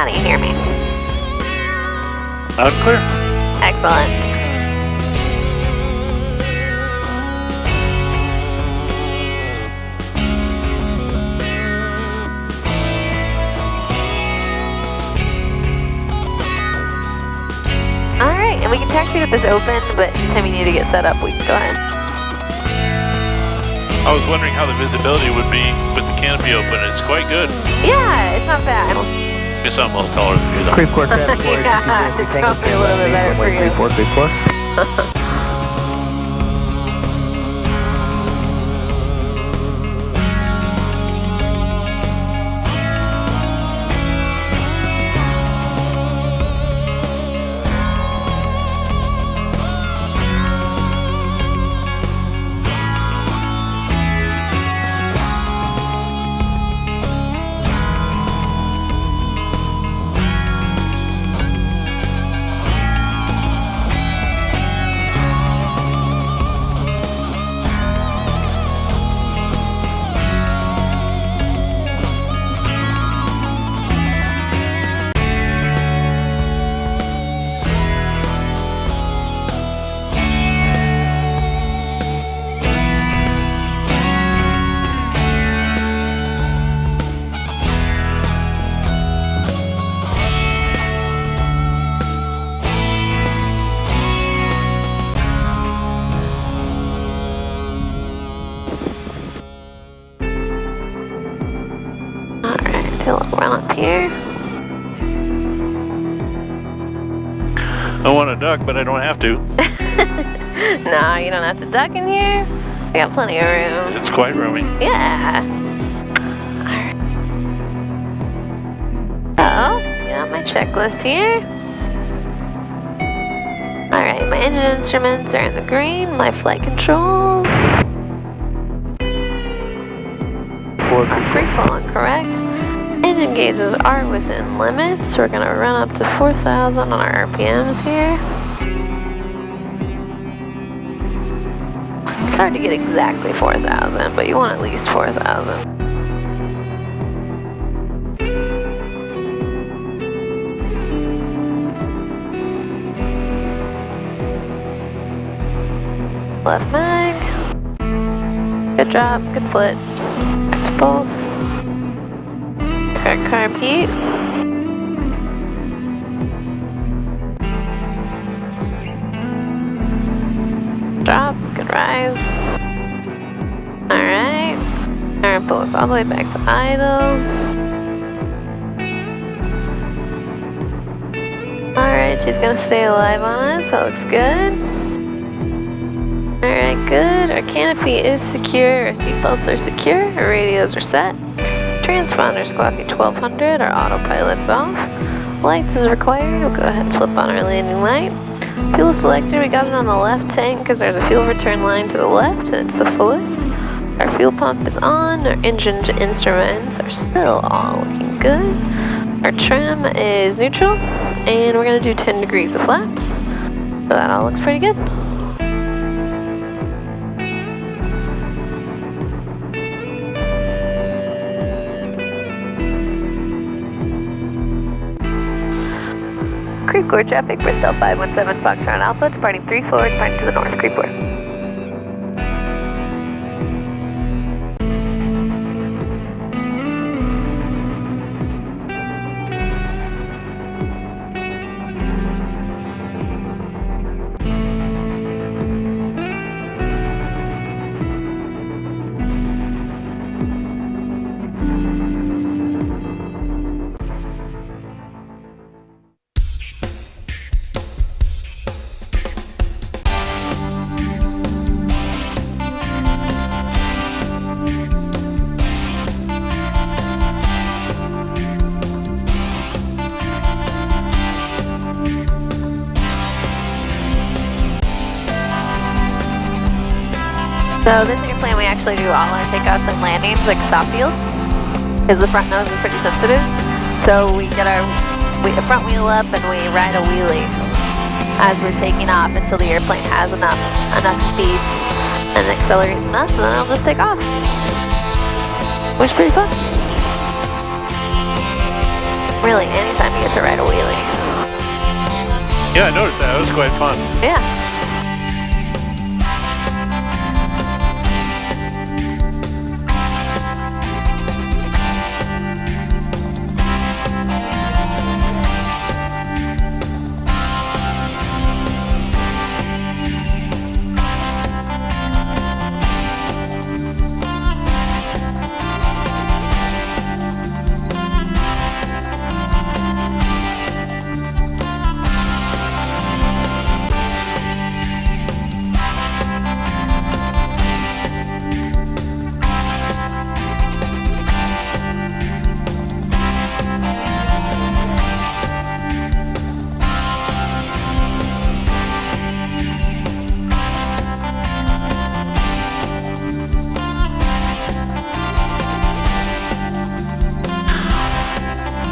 How do you hear me? Loud and clear. Excellent. All right, and we can taxi with this open, but anytime you need to get set up, we can go ahead. I was wondering how the visibility would be with the canopy open. It's quite good. Yeah, it's not bad. Guess I'm a little taller than you though. Creep Court transport. Yeah, it's probably a little bit better for you. 3434. Run up here. I want to duck, but I don't have to. No, you don't have to duck in here. We got plenty of room. It's quite roomy. Yeah. Alright. Oh, got my checklist here. Alright, my engine instruments are in the green. My flight controls are free falling, correct? Engine gauges are within limits. We're going to run up to 4,000 on our RPMs here. It's hard to get exactly 4,000, but you want at least 4,000. Left mag. Good drop, good split. To both. Got carb heat. Drop, good rise. Alright. Alright, pull us all the way back to idle. Alright, she's gonna stay alive on us, that looks good. Alright, good. Our canopy is secure, our seatbelts are secure, our radios are set. Transponder squawking 1200, our autopilot's off. Lights is required, we'll go ahead and flip on our landing light. Fuel selector, we got it on the left tank because there's a fuel return line to the left and it's the fullest. Our fuel pump is on, our engine instruments are still all looking good. Our trim is neutral and we're going to do 10 degrees of flaps. So that all looks pretty good. Creep Core traffic, Bristell 517 Foxtrot Alpha, departing 3 forward, departing to the north, Creep Core. So this airplane, we actually do all our takeoffs and landings like soft fields, because the front nose is pretty sensitive. So we get our front wheel up and we ride a wheelie as we're taking off until the airplane has enough speed and accelerates enough, and then it'll just take off, which is pretty fun. Really, anytime you get to ride a wheelie. Yeah, I noticed that. It was quite fun. Yeah.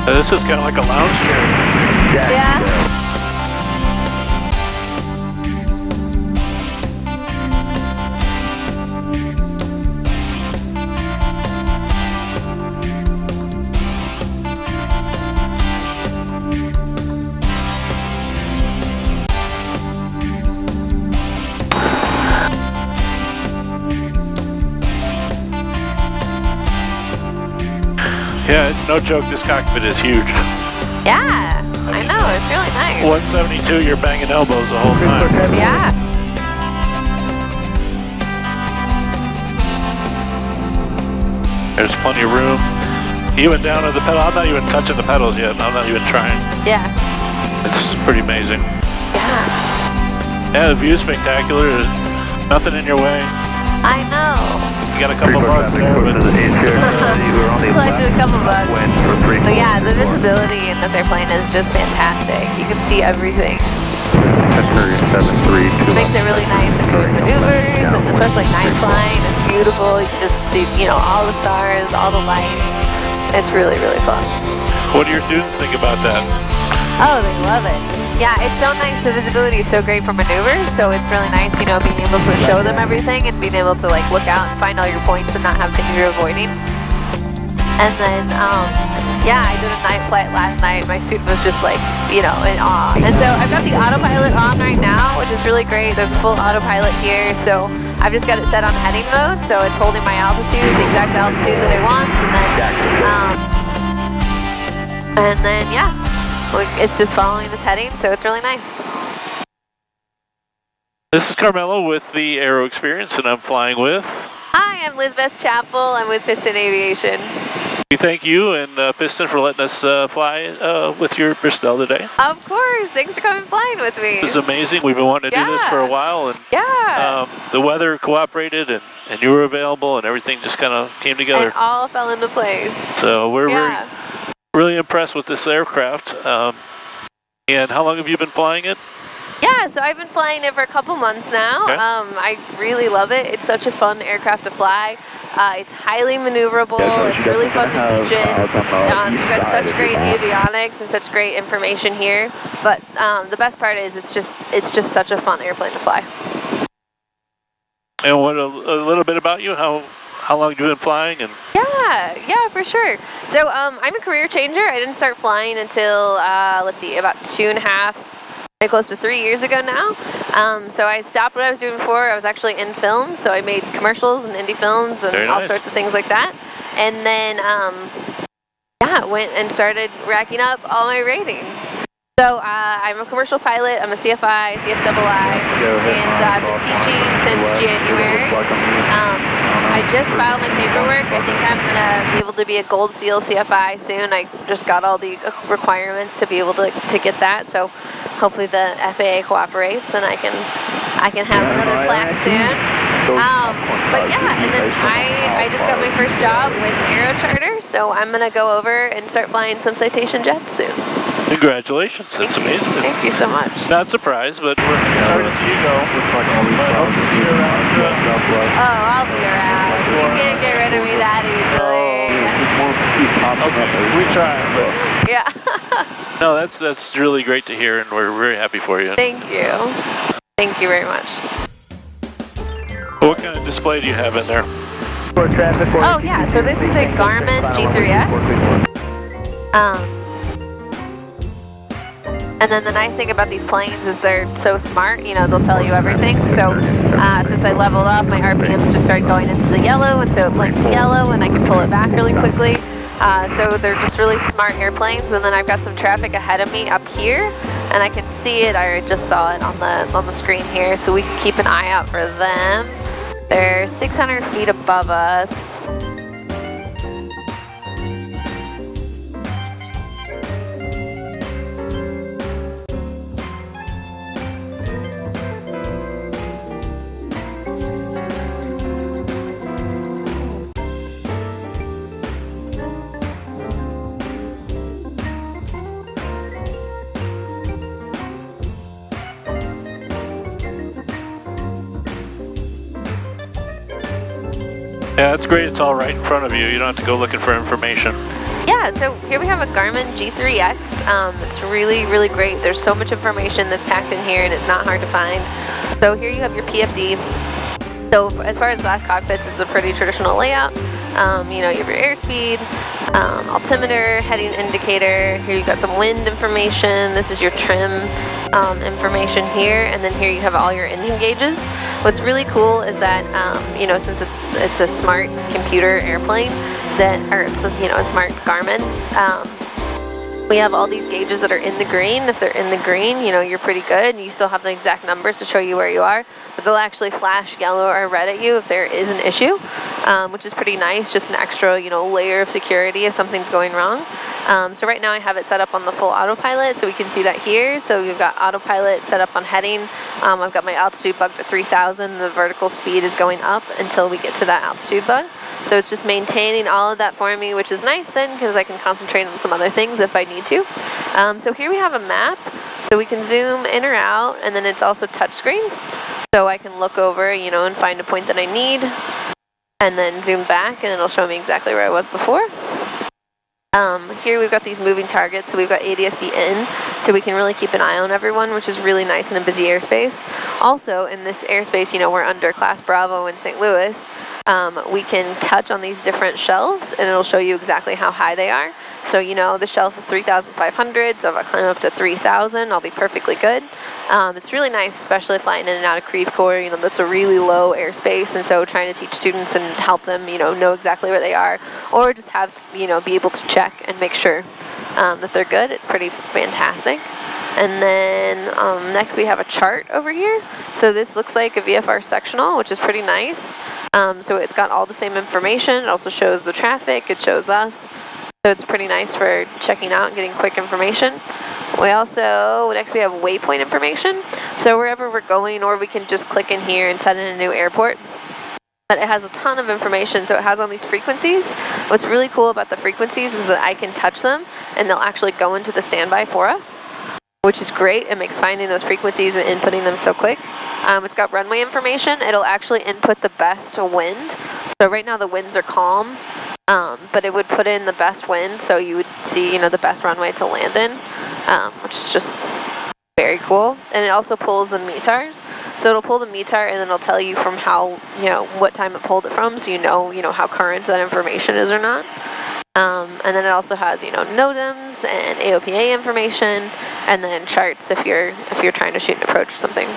This is kind of like a lounge chair. Yeah. Yeah, it's no joke. This cockpit is huge. Yeah, I know. It's really nice. 172, you're banging elbows the whole time. Yeah. There's plenty of room. Even down at the pedal. I'm not even touching the pedals yet. I'm not even trying. Yeah. It's pretty amazing. Yeah. Yeah, the view's spectacular. There's nothing in your way. I know. You got a couple bugs there, but Collected a couple bugs. But yeah, the visibility in this airplane is just fantastic. You can see everything. It makes it really nice to go maneuvers, and especially night flying. It's beautiful. You can just see, you know, all the stars, all the lights. It's really, really fun. what do your students think about that? Oh, they love it. Yeah, it's so nice. The visibility is so great for maneuvers, so it's really nice, you know, being able to show them everything and being able to like look out and find all your points and not have things you're avoiding. And then, yeah, I did a night flight last night. My student was just like, you know, in awe. And so I've got the autopilot on right now, which is really great. There's a full autopilot here, so I've just got it set on heading mode, so it's holding my altitude, the exact altitude that I want, and then yeah. It's just following this heading, so it's really nice. This is Carmelo with the Aero Experience, and I'm flying with... Hi, I'm Lizbeth Chappell. I'm with Piston Aviation. We thank you and Piston for letting us fly with your Bristell today. Of course. Thanks for coming flying with me. This is amazing. We've been wanting to do this for a while, and the weather cooperated, and you were available, and everything just kind of came together. It all fell into place. So we're really impressed with this aircraft. And how long have you been flying it? Yeah, so I've been flying it for a couple months now. Okay. I really love it. It's such a fun aircraft to fly. It's highly maneuverable. It's really fun to teach it. You've got such great avionics and such great information here. But the best part is it's just such a fun airplane to fly. And what a little bit about you? How long have you been flying? And yeah, for sure. So I'm a career changer. I didn't start flying until, let's see, about 2.5, maybe close to 3 years ago now. So I stopped what I was doing before. I was actually in film, so I made commercials and indie films and all sorts of things like that. And then, yeah, went and started racking up all my ratings. So I'm a commercial pilot. I'm a CFII, CFII, and I've been teaching since January. I just filed my paperwork. I think I'm going to be able to be a Gold Seal CFI soon. I just got all the requirements to be able to get that. So hopefully the FAA cooperates and I can have another plaque soon. But yeah, and then I just got my first job with Aero Charter. So I'm going to go over and start flying some Citation jets soon. Congratulations, that's amazing. Thank you so much. Not surprised, but we're sorry to see you go. I hope to see you around. Oh, I'll be around. You can't get rid of me that easily. Okay, we try. But yeah. No, that's really great to hear, and we're very happy for you. Thank you. Thank you very much. What kind of display do you have in there? Oh yeah, so this is a Garmin G3X. And then the nice thing about these planes is they're so smart, you know, they'll tell you everything. So since I leveled up, my RPMs just started going into the yellow, and so it blinked to yellow, and I can pull it back really quickly. So they're just really smart airplanes. And then I've got some traffic ahead of me up here, and I can see it. I just saw it on the screen here, so we can keep an eye out for them. They're 600 feet above us. Yeah, that's great. It's all right in front of you. You don't have to go looking for information. Yeah, so here we have a Garmin G3X. It's really, really great. There's so much information that's packed in here, and it's not hard to find. So here you have your PFD. So as far as glass cockpits, this is a pretty traditional layout. You know, you have your airspeed, altimeter, heading indicator. Here you've got some wind information. This is your trim information here, and then here you have all your engine gauges. What's really cool is that you know, since it's a smart computer airplane, or it's a, you know, a smart Garmin, we have all these gauges that are in the green. If they're in the green, you know, you're pretty good. You still have the exact numbers to show you where you are, but they'll actually flash yellow or red at you if there is an issue, which is pretty nice. Just an extra, you know, layer of security if something's going wrong. So right now I have it set up on the full autopilot, so we can see that here. So we've got autopilot set up on heading. I've got my altitude bugged at 3,000. The vertical speed is going up until we get to that altitude bug. So it's just maintaining all of that for me, which is nice then, because I can concentrate on some other things if I need to. So here we have a map, so we can zoom in or out, and then it's also touchscreen. So I can look over, you know, and find a point that I need, and then zoom back, and it'll show me exactly where I was before. Here we've got these moving targets, so we've got ADS-B in, so we can really keep an eye on everyone, which is really nice in a busy airspace. Also, in this airspace, you know, we're under Class Bravo in St. Louis. We can touch on these different shelves, and it'll show you exactly how high they are. So, you know, the shelf is 3,500, so if I climb up to 3,000, I'll be perfectly good. It's really nice, especially flying in and out of Creve Coeur, you know, that's a really low airspace, and so trying to teach students and help them, you know exactly where they are, or just have to, you know, be able to check and make sure that they're good. It's pretty fantastic. And then next we have a chart over here. So this looks like a VFR sectional, which is pretty nice. So it's got all the same information. It also shows the traffic, it shows us. So it's pretty nice for checking out and getting quick information. We also, next we have waypoint information. So wherever we're going, or we can just click in here and set in a new airport. But it has a ton of information, so it has all these frequencies. What's really cool about the frequencies is that I can touch them, and they'll actually go into the standby for us, which is great. It makes finding those frequencies and inputting them so quick. It's got runway information. It'll actually input the best wind. So right now the winds are calm, but it would put in the best wind, so you would see, you know, the best runway to land in, which is just very cool. And it also pulls the METARs. So it'll pull the METAR, and then it'll tell you from how, you know, what time it pulled it from, so you know how current that information is or not. And then it also has, you know, NOTAMs and AOPA information, and then charts if you're trying to shoot an approach or something.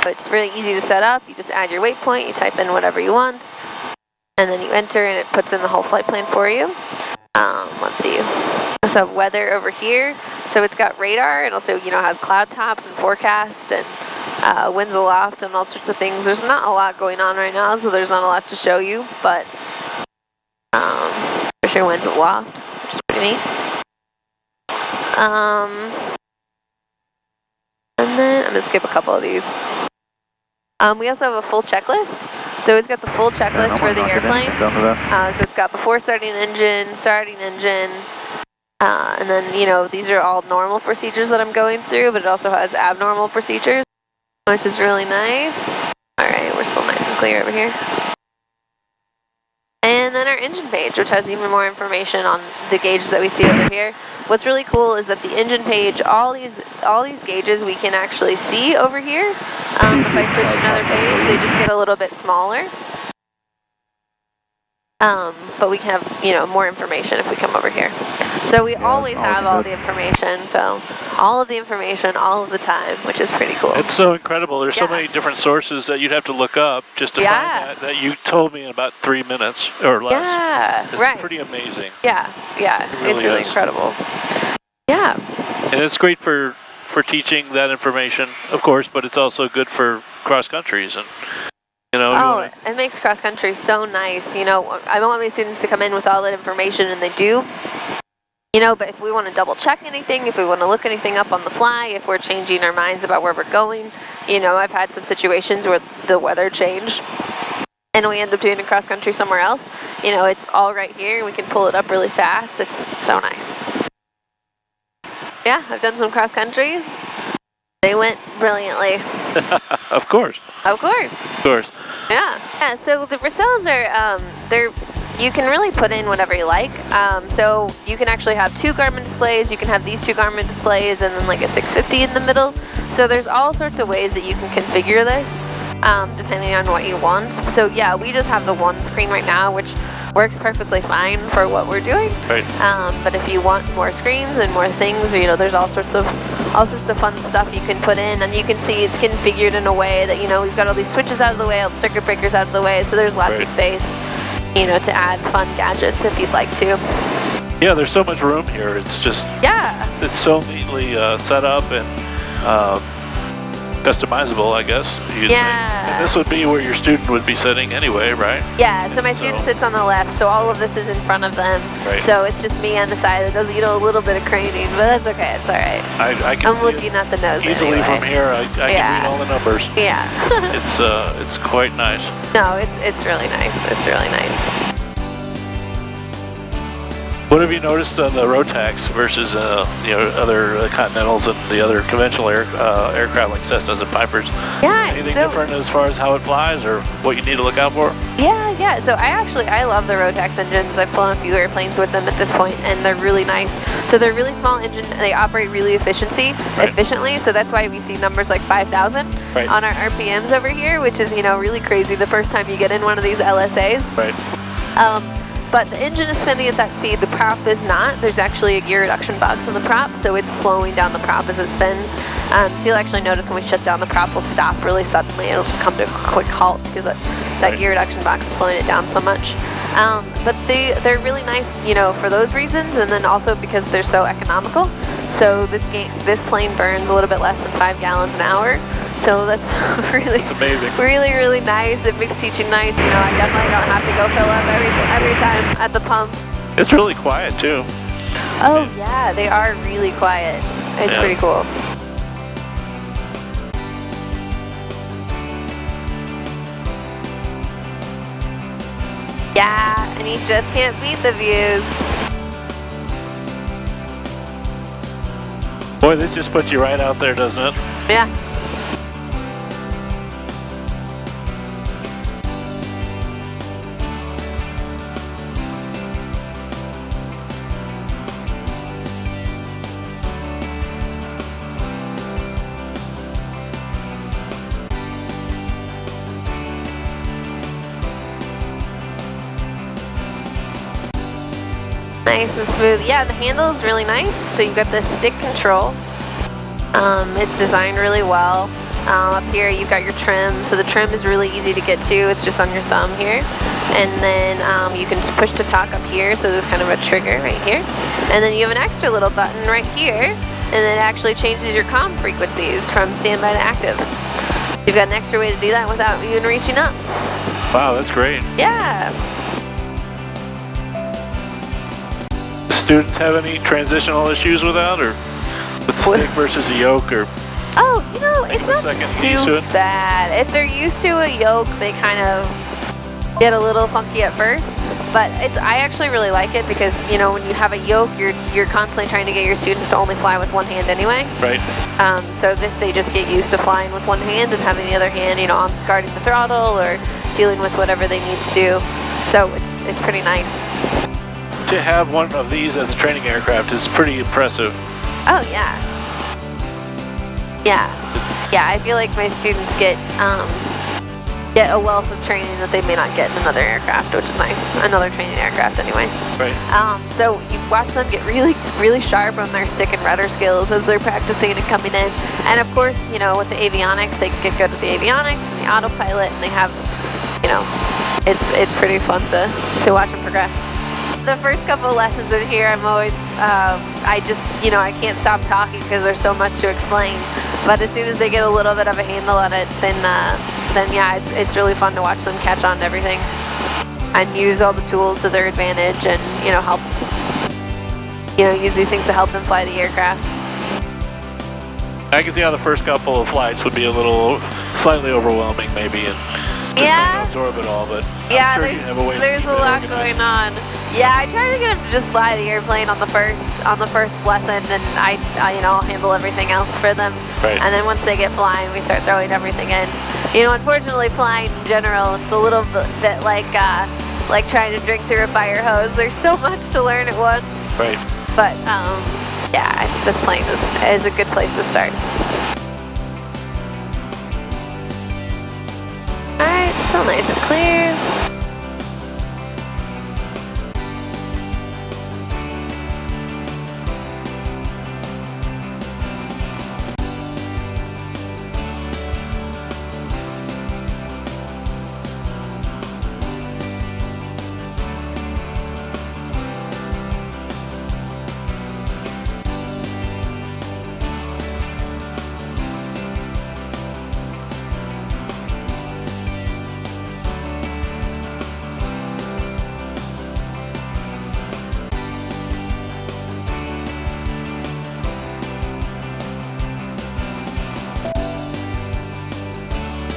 So it's really easy to set up. You just add your waypoint, you type in whatever you want, and then you enter, and it puts in the whole flight plan for you. Let's see. We also have weather over here. So it's got radar, and also, you know, has cloud tops and forecast and winds aloft and all sorts of things. There's not a lot going on right now, so there's not a lot to show you, but there's your winds aloft, which is pretty neat. And then I'm gonna skip a couple of these. We also have a full checklist. So it's got the full checklist for the airplane. So it's got before starting engine, and then, you know, these are all normal procedures that I'm going through, but it also has abnormal procedures, which is really nice. All right, we're still nice and clear over here. And then our engine page, which has even more information on the gauges that we see over here. What's really cool is that the engine page, all these gauges we can actually see over here. If I switch to another page, they just get a little bit smaller. but we can have, more information if we come over here. So we always have all the information, so all of the information, all of the time, which is pretty cool. It's so incredible. There's so many different sources that you'd have to look up just to find that you told me in about 3 minutes or less. Yeah, it's pretty amazing. Yeah, it's really incredible. Yeah. And it's great for teaching that information, of course, but it's also good for cross countries and. It makes cross country so nice. I want my students to come in with all that information, and they do. But if we want to double check anything, if we want to look anything up on the fly, if we're changing our minds about where we're going, I've had some situations where the weather changed and we end up doing a cross country somewhere else. It's all right here. We can pull it up really fast. It's so nice. Yeah, I've done some cross countries. They went brilliantly. Of course. Of course. Of course. Yeah. So the Bristells are, you can really put in whatever you like. So you can actually have 2 Garmin displays. You can have these 2 Garmin displays and then like a 650 in the middle. So there's all sorts of ways that you can configure this, depending on what you want. So yeah, we just have the 1 screen right now, which works perfectly fine for what we're doing. Right. But if you want more screens and more things, there's all sorts of fun stuff you can put in, and you can see it's configured in a way that we've got all these switches out of the way, all the circuit breakers out of the way, so there's lots of space, to add fun gadgets if you'd like to. Yeah, there's so much room here. It's just it's so neatly set up and customizable, I guess. And this would be where your student would be sitting anyway, right? Yeah, so my student sits on the left, so all of this is in front of them. Right. So it's just me on the side that does, a little bit of craning, but that's okay, it's all right. I'm looking at the nose easily anyway. From here. I can read all the numbers. Yeah. It's quite nice. No, it's really nice. It's really nice. What have you noticed on the Rotax versus other Continentals and the other conventional aircraft like Cessnas and Pipers? Yeah. Anything different as far as how it flies or what you need to look out for? Yeah. So I love the Rotax engines. I've flown a few airplanes with them at this point, and they're really nice. So they're really small engine. They operate really efficiently. So that's why we see numbers like 5,000 on our RPMs over here, which is really crazy the first time you get in one of these LSAs. Right. But the engine is spinning at that speed, the prop is not. There's actually a gear reduction box on the prop, so it's slowing down the prop as it spins. So you'll actually notice when we shut down, the prop will stop really suddenly. It'll just come to a quick halt because that gear reduction box is slowing it down so much. But they're really nice, for those reasons, and then also because they're so economical. So this plane burns a little bit less than 5 gallons an hour. So that's It's amazing. Really, really nice. It makes teaching nice. I definitely don't have to go fill up every time at the pump. It's really quiet too. Oh yeah, they are really quiet. It's pretty cool. Yeah, and you just can't beat the views. Boy, this just puts you right out there, doesn't it? Yeah. Nice and smooth. Yeah, the handle is really nice. So you've got the stick control. It's designed really well. Up here you've got your trim. So the trim is really easy to get to. It's just on your thumb here. And then you can push to talk up here. So there's kind of a trigger right here. And then you have an extra little button right here. And it actually changes your comm frequencies from standby to active. You've got an extra way to do that without even reaching up. Wow, that's great. Yeah. Students have any transitional issues with that, or with stick versus a yoke, or? Oh, it's not too bad. If they're used to a yoke, they kind of get a little funky at first. But I actually really like it because when you have a yoke, you're constantly trying to get your students to only fly with one hand anyway. Right. So they just get used to flying with one hand and having the other hand, on guarding the throttle or dealing with whatever they need to do. So it's pretty nice. To have one of these as a training aircraft is pretty impressive. Oh yeah. Yeah, I feel like my students get get a wealth of training that they may not get in another aircraft, which is nice. Another training aircraft anyway. Right. So you watch them get really, really sharp on their stick and rudder skills as they're practicing and coming in. And of course, you know, with the avionics, they get good with the avionics and the autopilot, and they have, you know, it's pretty fun to watch them progress. The first couple lessons in here, I'm always, I just, you know, I can't stop talking because there's so much to explain. But as soon as they get a little bit of a handle on it, then yeah, it's really fun to watch them catch on to everything and use all the tools to their advantage, and, you know, help, you know, use these things to help them fly the aircraft. I can see how the first couple of flights would be a little slightly overwhelming, maybe, and just trying to absorb it all, but yeah, I'm sure you have a way there's a lot going on. Yeah, I try to get them to just fly the airplane on the first lesson, and I you know, I'll handle everything else for them. Right. And then once they get flying, we start throwing everything in. You know, unfortunately, flying in general, it's a little bit like trying to drink through a fire hose. There's so much to learn at once. Right. But yeah, I think this plane is a good place to start. All right, still nice and clear.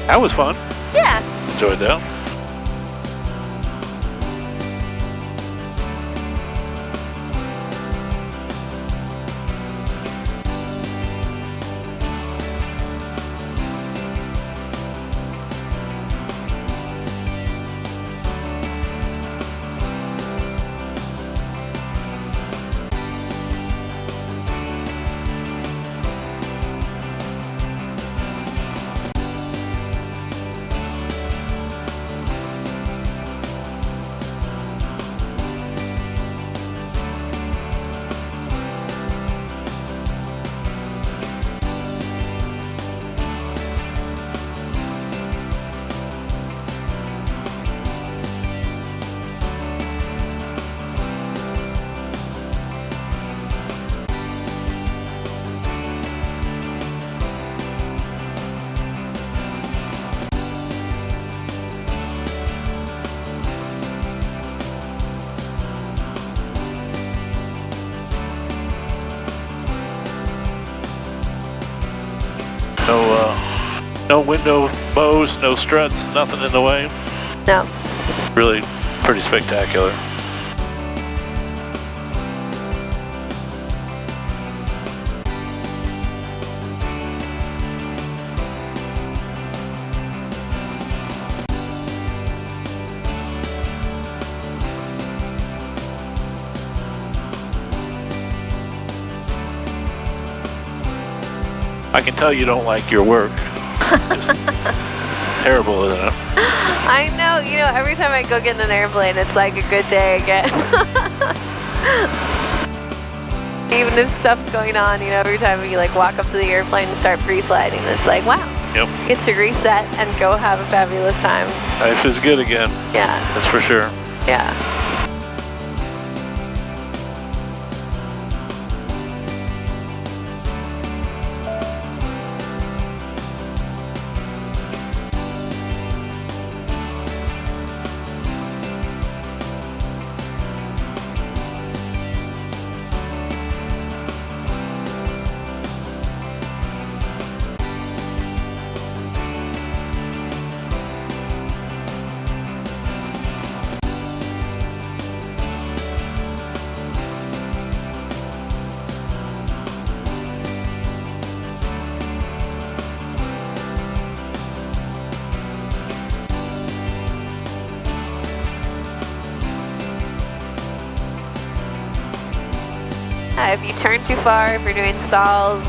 That was fun. Yeah. Enjoyed that. No window bows, no struts, nothing in the way. No. Really pretty spectacular. I can tell you don't like your work. Terrible, isn't it? I know, you know, every time I go get in an airplane, it's like a good day again. Even if stuff's going on, you know, every time we like walk up to the airplane and start pre-flighting, it's like, wow. Yep. Get to reset and go have a fabulous time. Life is good again. Yeah. That's for sure. Yeah. If you turn too far, if you're doing stalls,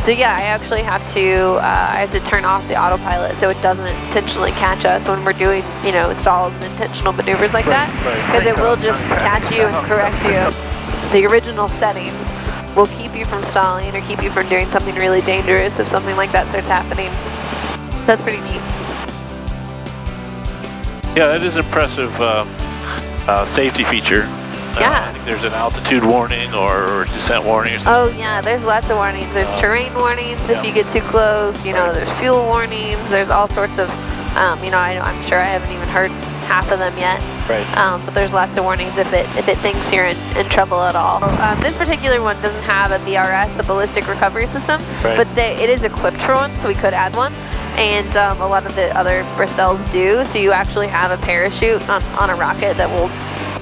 So yeah, I actually have to turn off the autopilot so it doesn't intentionally catch us when we're doing, you know, stalls and intentional maneuvers like that, because it will just catch you and correct you. The original settings will keep you from stalling or keep you from doing something really dangerous if something like that starts happening. That's pretty neat. Yeah, that is impressive safety feature. Yeah. I think there's an altitude warning or descent warning or something. Oh yeah, there's lots of warnings. There's terrain warnings if you get too close. You know, there's fuel warnings. There's all sorts of, you know, I'm sure I haven't even heard half of them yet. Right. But there's lots of warnings if it thinks you're in trouble at all. This particular one doesn't have a BRS, a ballistic recovery system, but it is equipped for one, so we could add one. And a lot of the other Bristells do. So you actually have a parachute on a rocket that will,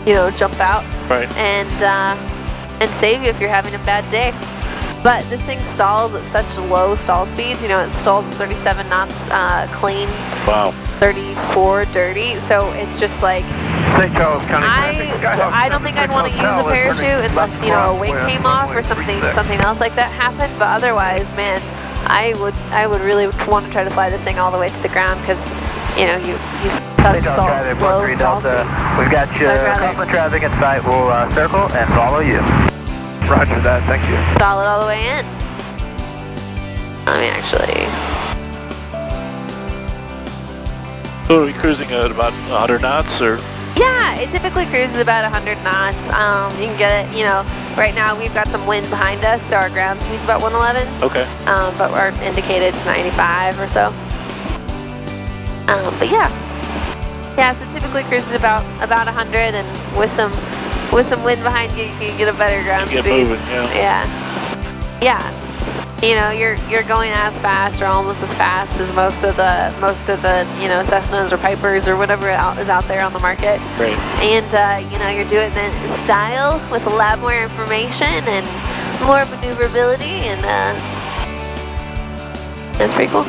you know, jump out and save you if you're having a bad day. But this thing stalls at such low stall speeds. You know, it stalls at 37 knots clean. Wow. 34 dirty. So it's just like, I don't think I'd want to use a parachute unless, you know, a wing came off or something else like that happened. But otherwise, man, I would really want to try to fly this thing all the way to the ground, because, you know, you've got to stall slow stall speeds. We've got you coupling traffic in sight. We'll circle and follow you. Roger that, thank you. Stall it all the way in. Let me actually. So are we cruising at about 100 knots or? Yeah, it typically cruises about 100 knots. You can get it, you know, right now we've got some wind behind us, so our ground speed's about 111. Okay. But our indicated's 95 or so. But yeah. Yeah, so typically cruises about 100, and with some wind behind you, you can get a better ground speed. Get moving, yeah. Yeah. You know, you're going as fast or almost as fast as most of the you know, Cessnas or Pipers or whatever is out there on the market. Right. And you know, you're doing it in style with a lot more information and more maneuverability, and that's pretty cool.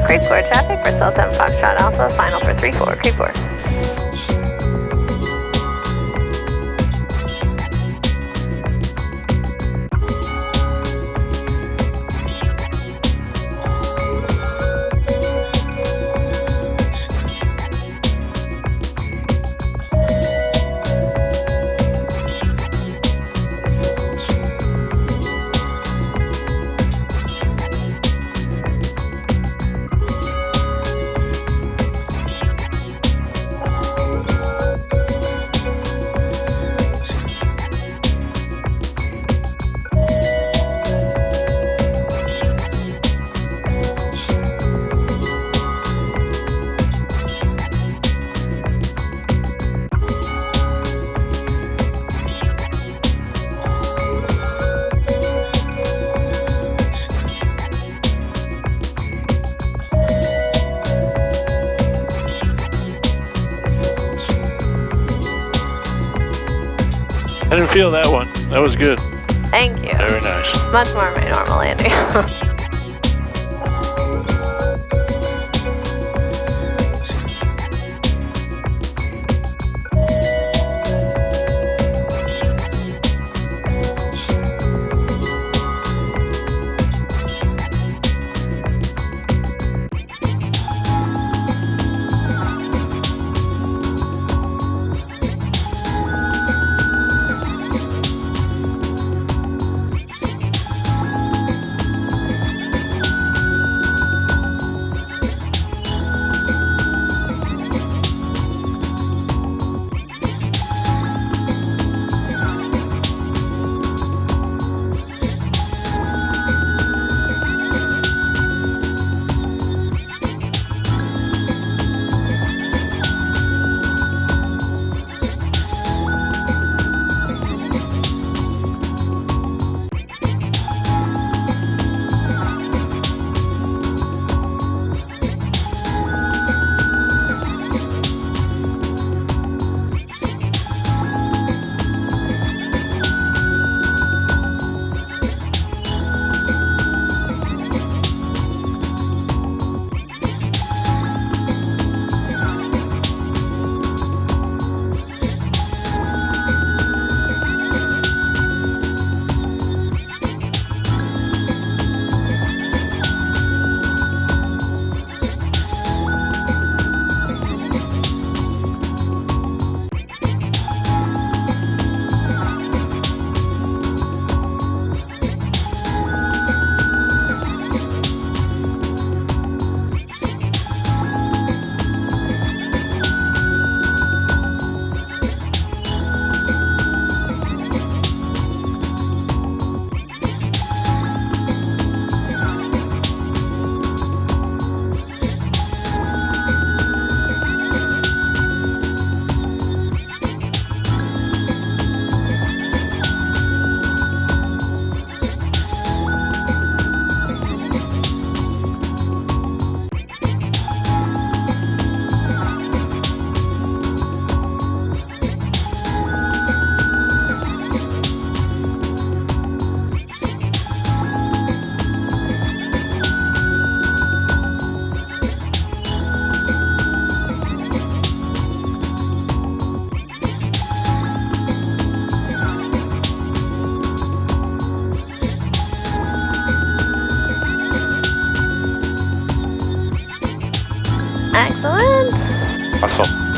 Creep 4 traffic, Bristell 10 Foxtrot Alpha, final for 3-4, Creep 4. I didn't feel that one. That was good. Thank you. Very nice. Much more my normal landing. Excellent. Awesome.